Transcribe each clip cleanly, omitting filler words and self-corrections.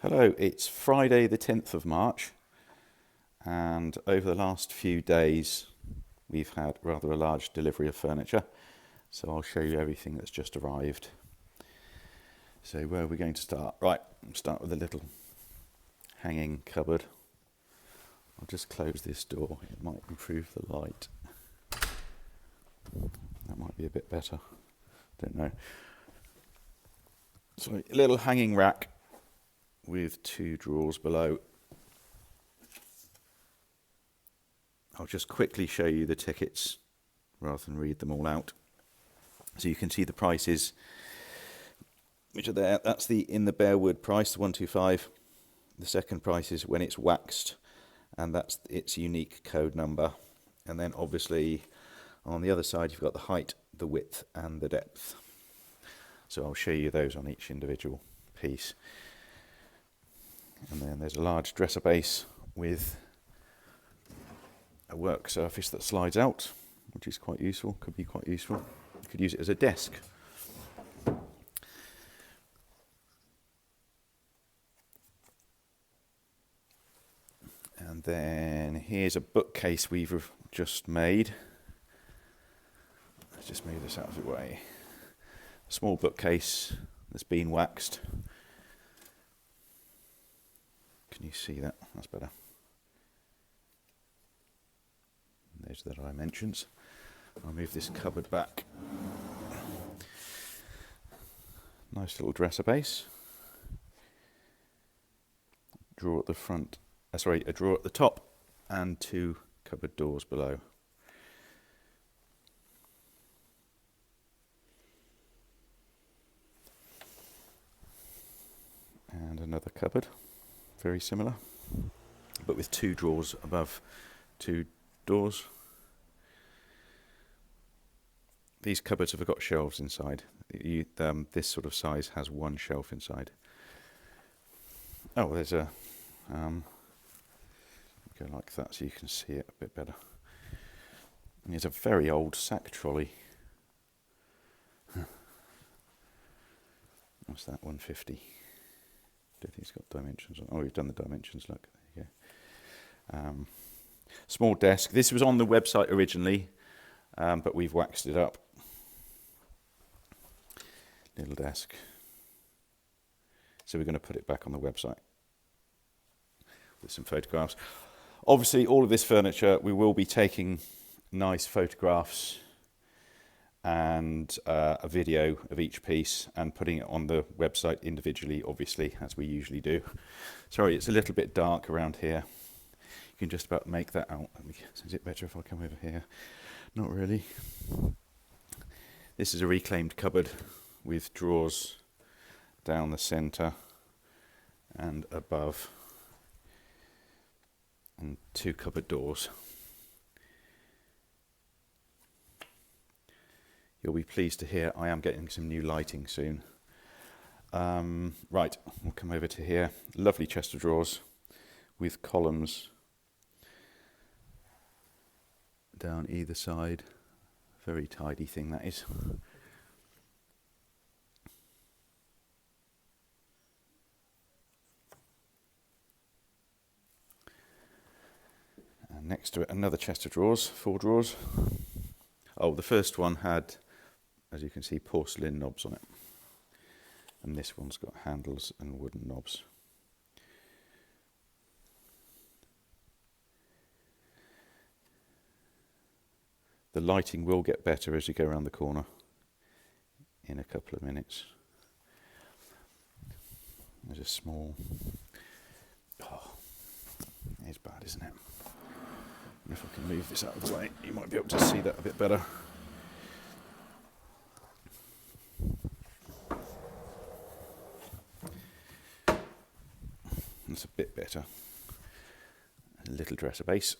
Hello, it's Friday the 10th of March, and over the last few days we've had rather a large delivery of furniture, so I'll show you everything that's just arrived. So where are we going to start? Right, we'll start with a little hanging cupboard. I'll just close this door, it might improve the light. That might be a bit better, don't know. So a little hanging rack with two drawers below. I'll just quickly show you the tickets rather than read them all out. So you can see the prices which are there. That's the in the bare wood price, the 125. The second price is when it's waxed, and that's its unique code number. And then obviously on the other side you've got the height, the width and the depth. So I'll show you those on each individual piece. And then there's a large dresser base with a work surface that slides out, which is quite useful, could be quite useful. You could use it as a desk. And then here's a bookcase we've just made. Let's just move this out of the way. A small bookcase that's been waxed. Can you see that? That's better. And there's the dimensions. I'll move this cupboard back. Nice little dresser base. Drawer at the front. A drawer at the top, and two cupboard doors below. And another cupboard. Very similar, but with two drawers above two doors. These cupboards have got shelves inside. This sort of size has one shelf inside. Oh, there's a go like that so you can see it a bit better. And there's a very old sack trolley. What's that? 150. Don't think it's got dimensions on. Oh, we've done the dimensions, look, there you go. Small desk. This was on the website originally, but we've waxed it up. Little desk. So we're going to put it back on the website with some photographs. Obviously, all of this furniture, we will be taking nice photographs and a video of each piece and putting it on the website individually, obviously, as we usually do. Sorry, it's a little bit dark around here. You can just about make that out. Is it better if I come over here? Not really. This is a reclaimed cupboard with drawers down the centre and above, and two cupboard doors. You'll be pleased to hear I am getting some new lighting soon. Right, we'll come over to here. Lovely chest of drawers with columns down either side. Very tidy thing that is. And next to it, another chest of drawers, 4 drawers. Oh, the first one had, as you can see, porcelain knobs on it. And this one's got handles and wooden knobs. The lighting will get better as you go around the corner in a couple of minutes. There's a small... Oh, it's bad, isn't it? And if I can move this out of the way, you might be able to see that a bit better. That's a bit better. A little dresser base.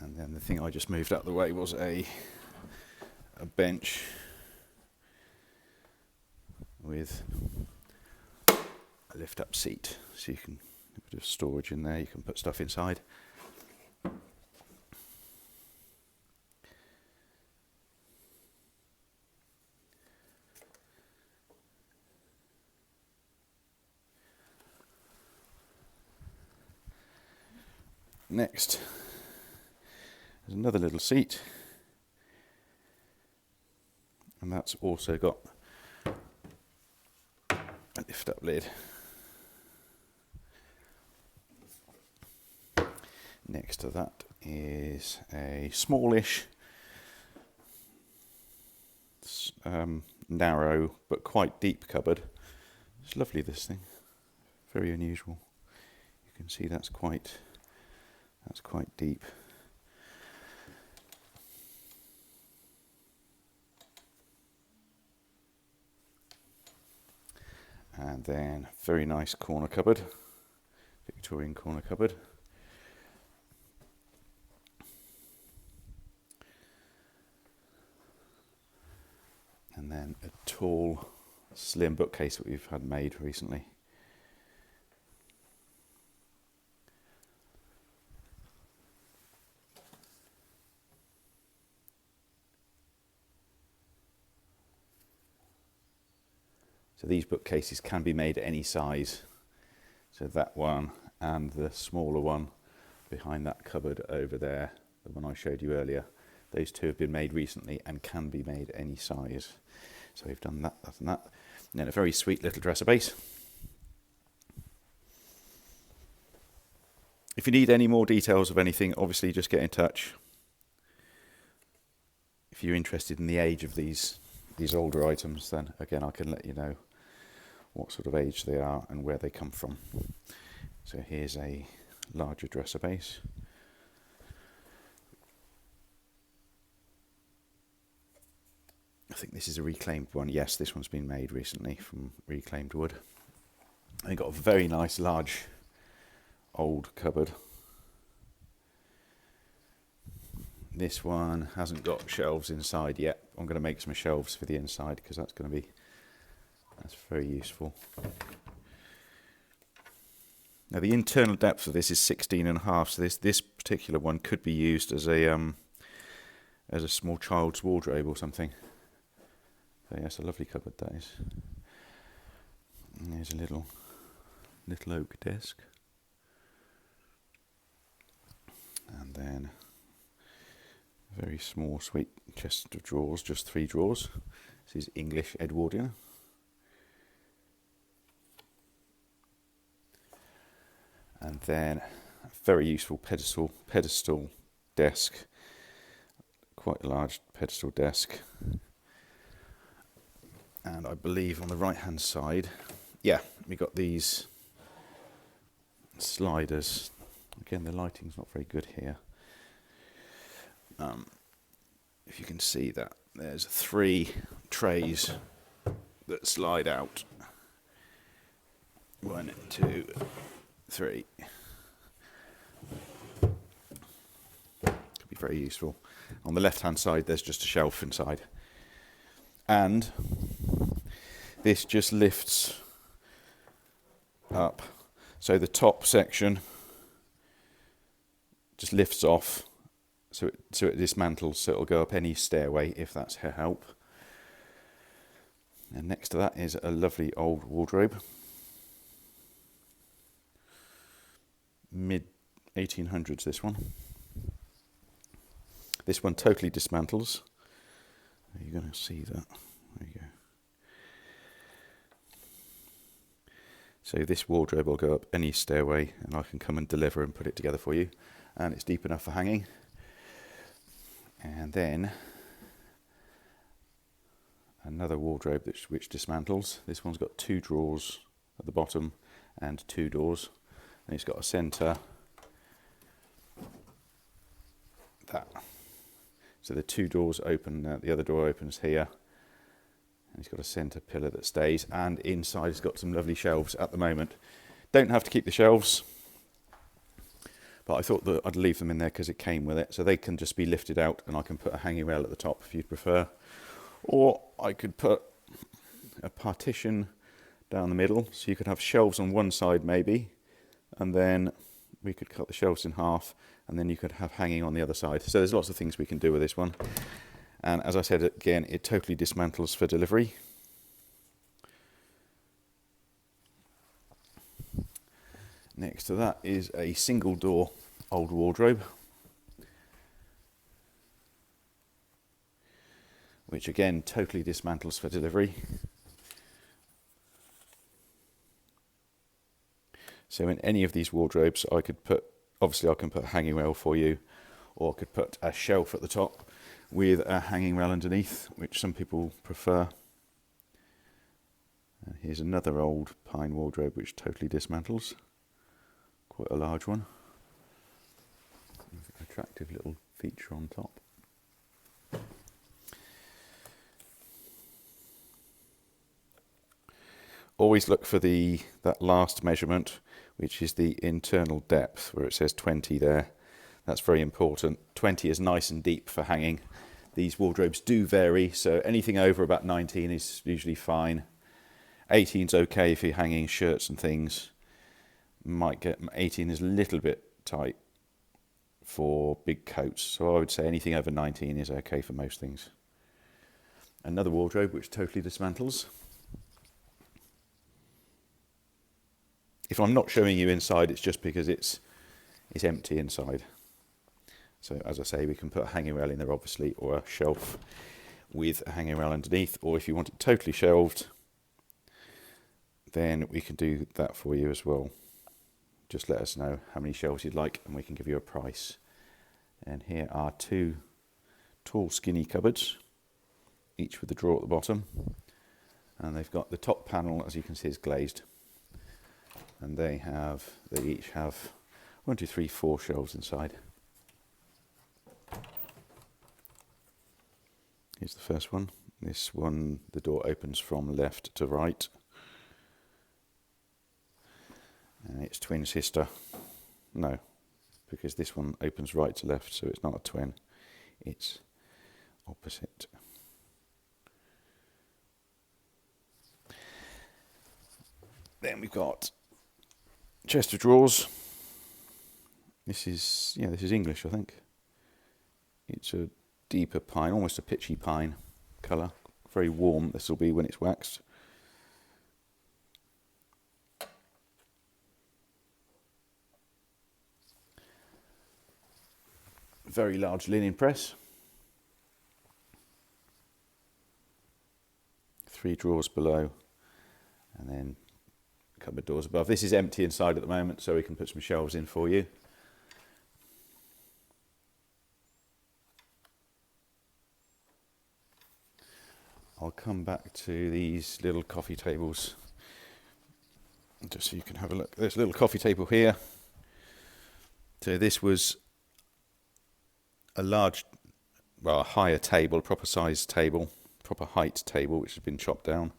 And then the thing I just moved out of the way was a bench with a lift-up seat, so you can a bit of storage in there. You can put stuff inside. Next, there's another little seat, and that's also got a lift-up lid. Next to that is a smallish, narrow but quite deep cupboard. It's lovely, this thing, very unusual. You can see that's quite deep. And then very nice corner cupboard, Victorian corner cupboard. And then a tall, slim bookcase that we've had made recently. So these bookcases can be made any size. So that one and the smaller one behind that cupboard over there, the one I showed you earlier, those two have been made recently and can be made any size. So we've done that, and that. And then a very sweet little dresser base. If you need any more details of anything, obviously just get in touch. If you're interested in the age of these older items, then again I can let you know what sort of age they are and where they come from. So here's a larger dresser base. I think this is a reclaimed one. Yes, this one's been made recently from reclaimed wood. They got a very nice large old cupboard. This one hasn't got shelves inside yet. I'm going to make some shelves for the inside because that's very useful. Now the internal depth of this is 16.5, so this particular one could be used as a small child's wardrobe or something. So yes, a lovely cupboard that is. And there's a little oak desk. And then a very small sweet chest of drawers, just 3 drawers. This is English Edwardian. And then a very useful pedestal desk, quite a large pedestal desk. And I believe on the right hand side, yeah, we got these sliders. Again, the lighting's not very good here. If you can see that, there's 3 trays that slide out. 1, 2, 3. Could be very useful. On the left hand side there's just a shelf inside, and this just lifts up, so the top section just lifts off, so it dismantles, so it'll go up any stairway if that's her help. And next to that is a lovely old wardrobe, mid 1800s this one. This one totally dismantles. You're going to see that. There you go. So this wardrobe will go up any stairway and I can come and deliver and put it together for you. And it's deep enough for hanging. And then another wardrobe which dismantles. This one's got 2 drawers at the bottom and 2 doors. And it's got a centre. That. So the 2 doors open, the other door opens here. And it's got a centre pillar that stays, and inside it's got some lovely shelves at the moment. Don't have to keep the shelves, but I thought that I'd leave them in there because it came with it, so they can just be lifted out and I can put a hanging rail at the top if you'd prefer. Or I could put a partition down the middle, so you could have shelves on one side maybe, and then we could cut the shelves in half, and then you could have hanging on the other side. So there's lots of things we can do with this one. And as I said again, it totally dismantles for delivery. Next to that is a single door old wardrobe, which again totally dismantles for delivery. So in any of these wardrobes I could put, obviously I can put a hanging rail for you, or I could put a shelf at the top with a hanging rail underneath, which some people prefer. And here's another old pine wardrobe which totally dismantles, quite a large one. Attractive little feature on top. Always look for that last measurement, which is the internal depth, where it says 20 there. That's very important. 20 is nice and deep for hanging. These wardrobes do vary, so anything over about 19 is usually fine. 18 is okay if you're hanging shirts and things. 18 is a little bit tight for big coats, so I would say anything over 19 is okay for most things. Another wardrobe which totally dismantles. If I'm not showing you inside, it's just because it's empty inside. So as I say, we can put a hanging rail in there obviously, or a shelf with a hanging rail underneath, or if you want it totally shelved, then we can do that for you as well. Just let us know how many shelves you'd like and we can give you a price. And here are two tall skinny cupboards, each with a drawer at the bottom, and they've got the top panel, as you can see, is glazed, and they each have 1, 2, 3, 4 shelves inside. Here's the first one. This one, the door opens from left to right, and it's twin sister. No, because this one opens right to left, so it's not a twin, it's opposite. Then we've got chest of drawers. This is English, I think. It's a deeper pine, almost a pitchy pine colour. Very warm this will be when it's waxed. Very large linen press. 3 drawers below, and then cupboard doors above. This is empty inside at the moment, so we can put some shelves in for you. I'll come back to these little coffee tables just so you can have a look. There's a little coffee table here. So this was a higher table, proper size table, proper height table, which has been chopped down.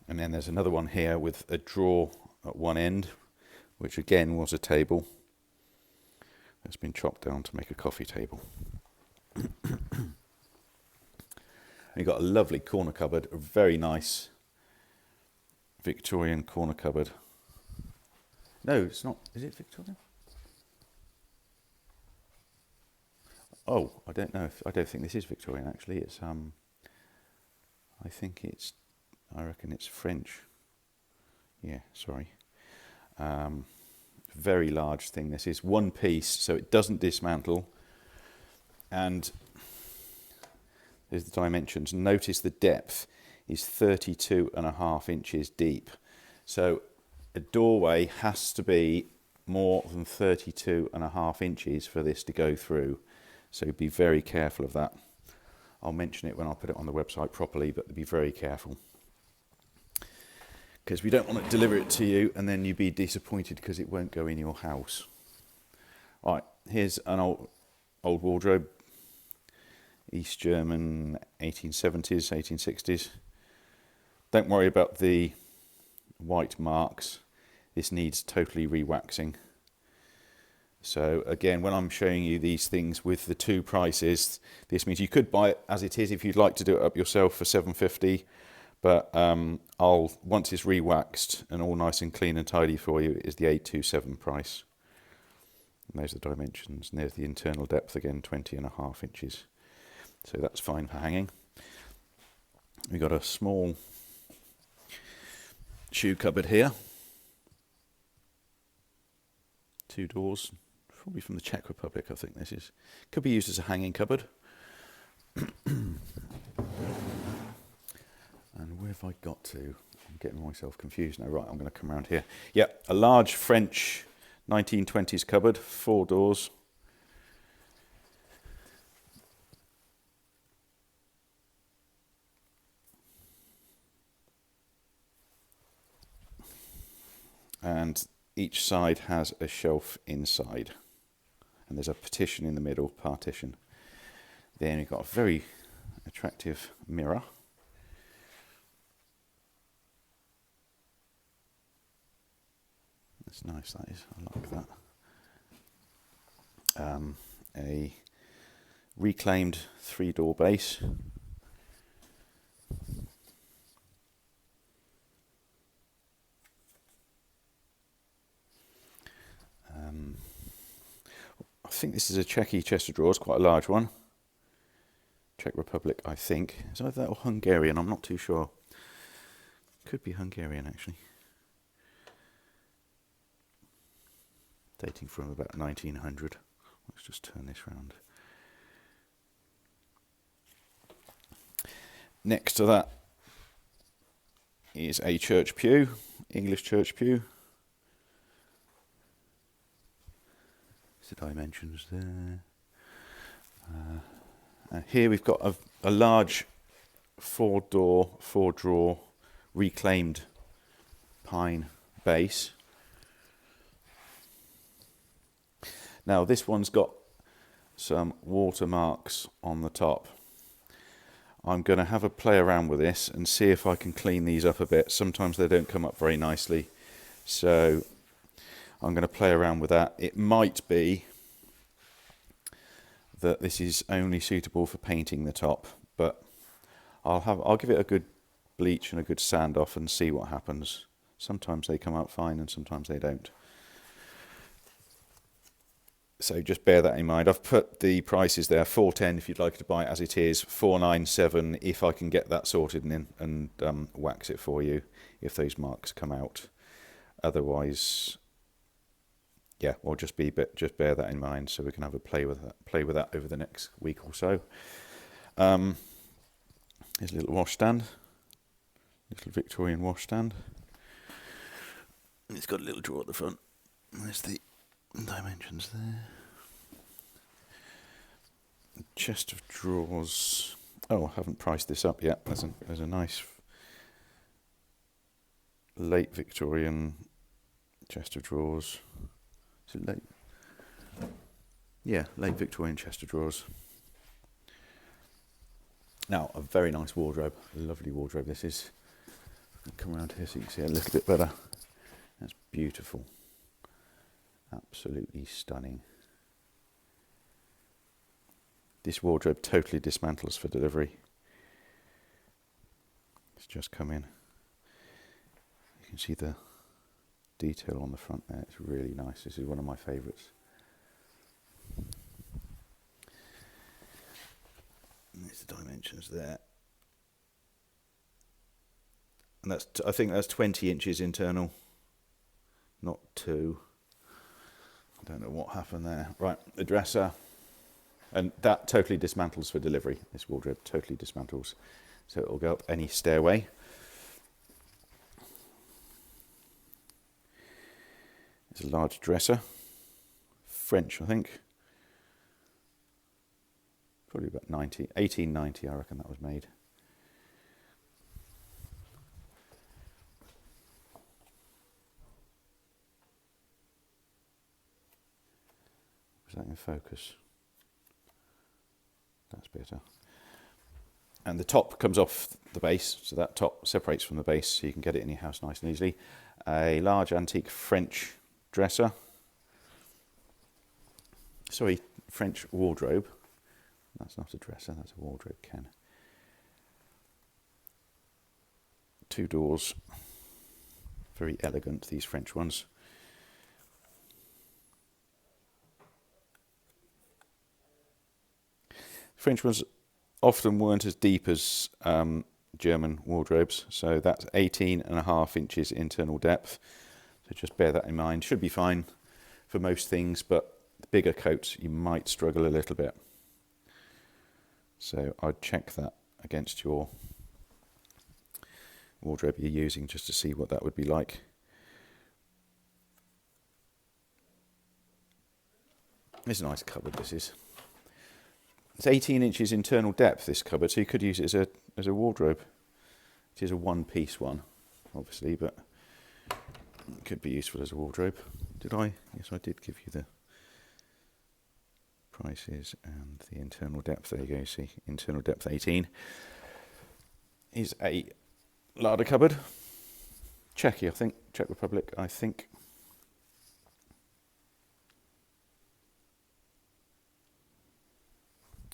And then there's another one here with a drawer at one end, which again was a table. It's been chopped down to make a coffee table. You've got a lovely corner cupboard, a very nice Victorian corner cupboard. No, it's not. Is it Victorian? Oh, I don't know. I don't think this is Victorian. Actually, it's I reckon it's French. Yeah, sorry. Very large thing. This is one piece, so it doesn't dismantle. And there's the dimensions. Notice the depth is 32.5 inches deep. So a doorway has to be more than 32.5 inches for this to go through. So be very careful of that. I'll mention it when I put it on the website properly, but be very careful, because we don't want to deliver it to you and then you be disappointed because it won't go in your house. All right, here's an old wardrobe. East German 1870s, 1860s. Don't worry about the white marks. This needs totally re-waxing. So again, when I'm showing you these things with the 2 prices, this means you could buy it as it is if you'd like to do it up yourself for £7.50. But once it's re-waxed and all nice and clean and tidy for you, is the £827 price. And those are the dimensions. And there's the internal depth again, 20.5 inches. So that's fine for hanging. We've got a small shoe cupboard here. 2 doors. probably from the Czech Republic, I think this is. Could be used as a hanging cupboard. And where have I got to? I'm getting myself confused now. Right, I'm going to come around here. Yeah, a large French 1920s cupboard, 4 doors. And each side has a shelf inside. And there's a partition in the middle, partition. Then you've got a very attractive mirror. That's nice, that is. I like that. A reclaimed 3-door base. I think this is a Czechy chest of drawers, quite a large one. Czech Republic, I think. Is either that or Hungarian? I'm not too sure. Could be Hungarian, actually. Dating from about 1900. Let's just turn this round. Next to that is a church pew, English church pew. The dimensions there. Here we've got a large 4-door, 4-drawer reclaimed pine base. Now this one's got some watermarks on the top. I'm going to have a play around with this and see if I can clean these up a bit. Sometimes they don't come up very nicely, so I'm going to play around with that. It might be that this is only suitable for painting the top, but I'll give it a good bleach and a good sand off and see what happens. Sometimes they come out fine and sometimes they don't. So just bear that in mind. I've put the prices there, $4.10 if you'd like to buy it as it is, $4.97 if I can get that sorted and wax it for you if those marks come out. Otherwise, yeah, well, just bear that in mind, so we can have a play with that over the next week or so. Here's a little washstand, little Victorian washstand. It's got a little drawer at the front. There's the dimensions there. Chest of drawers. Oh, I haven't priced this up yet. There's a nice late Victorian chest of drawers. Is it late? Yeah, late Victorian chest of drawers. Now, a very nice wardrobe. A lovely wardrobe this is. I'll come around here so you can see it a little bit better. That's beautiful. Absolutely stunning. This wardrobe totally dismantles for delivery. It's just come in. You can see the detail on the front there. It's really nice. This is one of my favourites. There's the dimensions there. And that's I think that's 20 inches internal, not 2. I don't know what happened there. Right, the dresser. And that totally dismantles for delivery. This wardrobe totally dismantles. So it will go up any stairway. It's a large dresser. French, I think. Probably about 1890, I reckon that was made. Was that in focus? That's better. And the top comes off the base, so that top separates from the base, so you can get it in your house nice and easily. A large antique French dresser. Sorry, French wardrobe. That's not a dresser, that's a wardrobe, Ken. 2 doors. Very elegant, these French ones. French ones often weren't as deep as German wardrobes, so that's 18.5 inches internal depth. So just bear that in mind. Should be fine for most things, but bigger coats, you might struggle a little bit. So I'd check that against your wardrobe you're using just to see what that would be like. It's a nice cupboard, this is. It's 18 inches internal depth, this cupboard, so you could use it as a wardrobe. It is a one-piece one, obviously, but it could be useful as a wardrobe. Did I? Yes, I did give you the prices and the internal depth. There you go, see, internal depth 18. Is a larder cupboard. Czech, I think. Czech Republic, I think.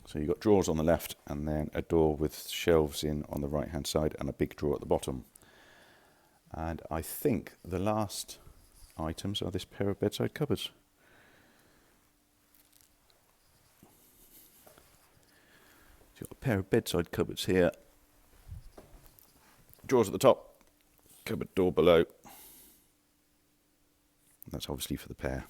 So you've got drawers on the left and then a door with shelves in on the right hand side and a big drawer at the bottom. And I think the last items are this pair of bedside cupboards. So you've got a pair of bedside cupboards here. Drawers at the top, cupboard door below. That's obviously for the pair.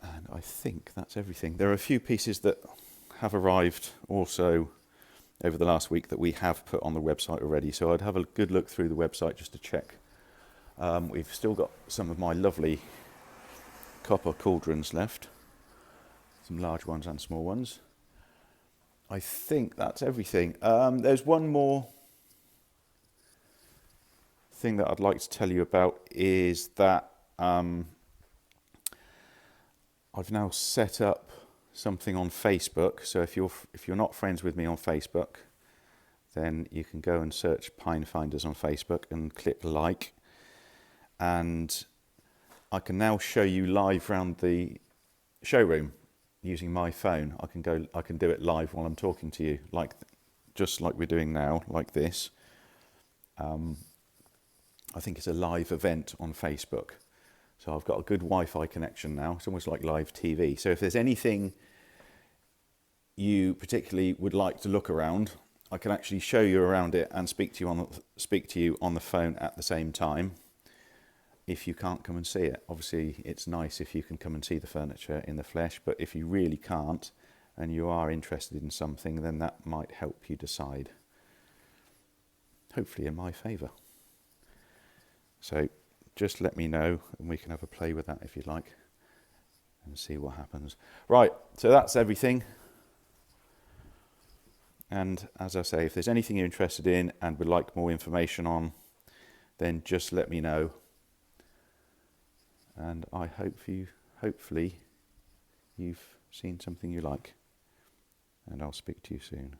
And I think that's everything. There are a few pieces that have arrived also over the last week that we have put on the website already. So I'd have a good look through the website just to check. We've still got some of my lovely copper cauldrons left. Some large ones and small ones. I think that's everything. There's one more thing that I'd like to tell you about is that I've now set up something on Facebook. So if you're not friends with me on Facebook, then you can go and search Pinefinders on Facebook and click like. And I can now show you live around the showroom using my phone. I can do it live while I'm talking to you, just like we're doing now, like this. I think it's a live event on Facebook. So I've got a good Wi-Fi connection now. It's almost like live TV. So if there's anything you particularly would like to look around, I can actually show you around it and speak to you on the phone at the same time. If you can't come and see it, obviously it's nice if you can come and see the furniture in the flesh. But if you really can't, and you are interested in something, then that might help you decide. Hopefully in my favour. So just let me know and we can have a play with that if you'd like and see what happens. Right, so that's everything. And as I say, if there's anything you're interested in and would like more information on, then just let me know. And I hopefully you've seen something you like. And I'll speak to you soon.